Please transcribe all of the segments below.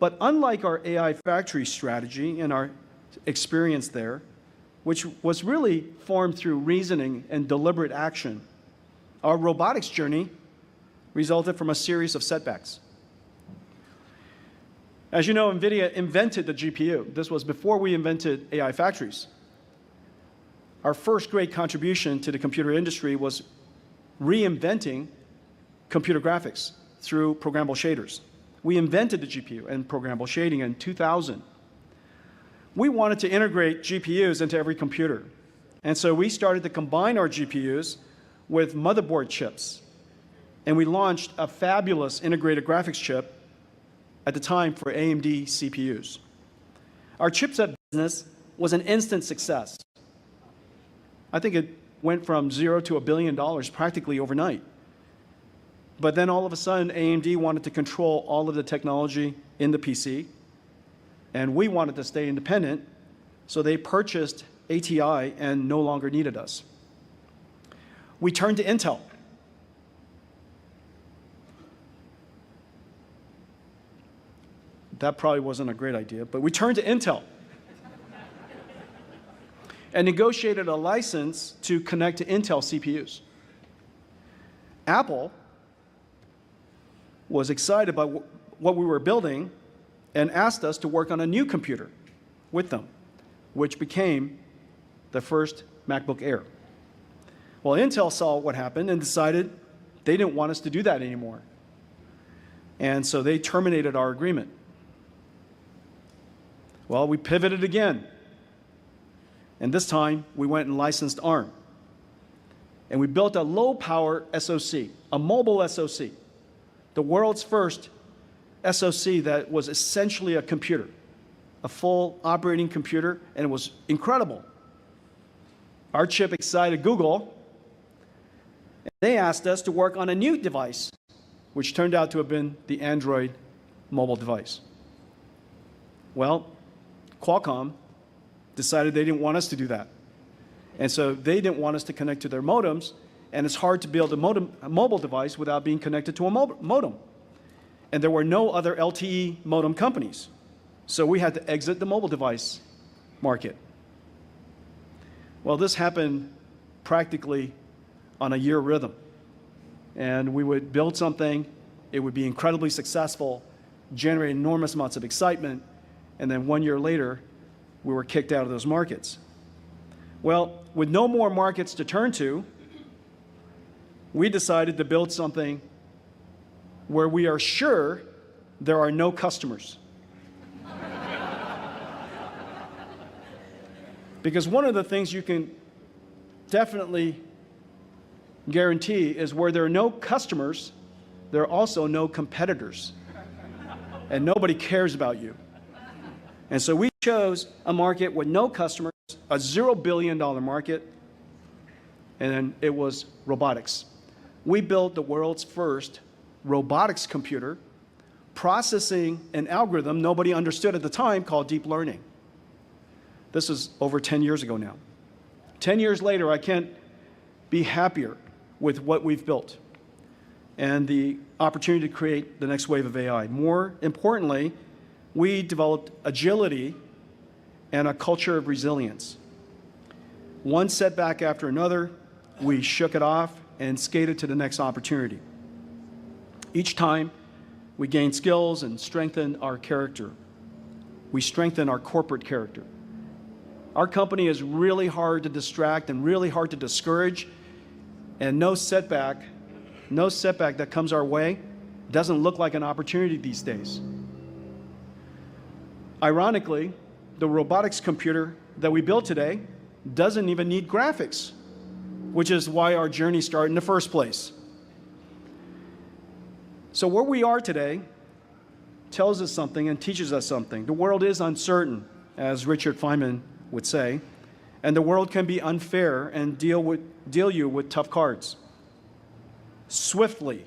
But unlike our AI factory strategy and our experience there, which was really formed through reasoning and deliberate action, our robotics journey resulted from a series of setbacks. As you know, NVIDIA invented the GPU. This was before we invented AI factories. Our first great contribution to the computer industry was reinventing computer graphics through programmable shaders. We invented the GPU and programmable shading in 2000. We wanted to integrate GPUs into every computer. And so we started to combine our GPUs with motherboard chips. And we launched a fabulous integrated graphics chip at the time for AMD CPUs. Our chipset business was an instant success. I think it went from 0 to $1 billion practically overnight. But then all of a sudden, AMD wanted to control all of the technology in the PC, and we wanted to stay independent, so they purchased ATI and no longer needed us. We turned to Intel. That probably wasn't a great idea, but we turned to Intel and negotiated a license to connect to Intel CPUs. Apple was excited about what we were building and asked us to work on a new computer with them, which became the first MacBook Air. Well, Intel saw what happened and decided they didn't want us to do that anymore. And so they terminated our agreement. Well, we pivoted again. And this time, we went and licensed ARM. And we built a low-power SoC, a mobile SoC, the world's first SoC that was essentially a computer, a full operating computer, and it was incredible. Our chip excited Google, and they asked us to work on a new device, which turned out to have been the Android mobile device. Well, Qualcomm decided they didn't want us to do that. And so they didn't want us to connect to their modems, and it's hard to build a mobile device without being connected to a modem. And there were no other LTE modem companies. So we had to exit the mobile device market. Well, this happened practically on a year rhythm. And we would build something, it would be incredibly successful, generate enormous amounts of excitement, and then 1 year later, we were kicked out of those markets. Well, with no more markets to turn to, we decided to build something where we are sure there are no customers. Because one of the things you can definitely guarantee is where there are no customers, there are also no competitors. And nobody cares about you. And so we chose a market with no customers, a $0 billion market, and then it was robotics. We built the world's first robotics computer, processing an algorithm nobody understood at the time called deep learning. This is over 10 years ago now. 10 years later, I can't be happier with what we've built and the opportunity to create the next wave of AI. More importantly, we developed agility and a culture of resilience. One setback after another, we shook it off and skated to the next opportunity. Each time, we gained skills and strengthened our character. We strengthened our corporate character. Our company is really hard to distract and really hard to discourage, and no setback that comes our way doesn't look like an opportunity these days. Ironically, the robotics computer that we built today doesn't even need graphics, which is why our journey started in the first place. So where we are today tells us something and teaches us something. The world is uncertain, as Richard Feynman would say, and the world can be unfair and deal you with tough cards. Swiftly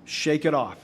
shake it off.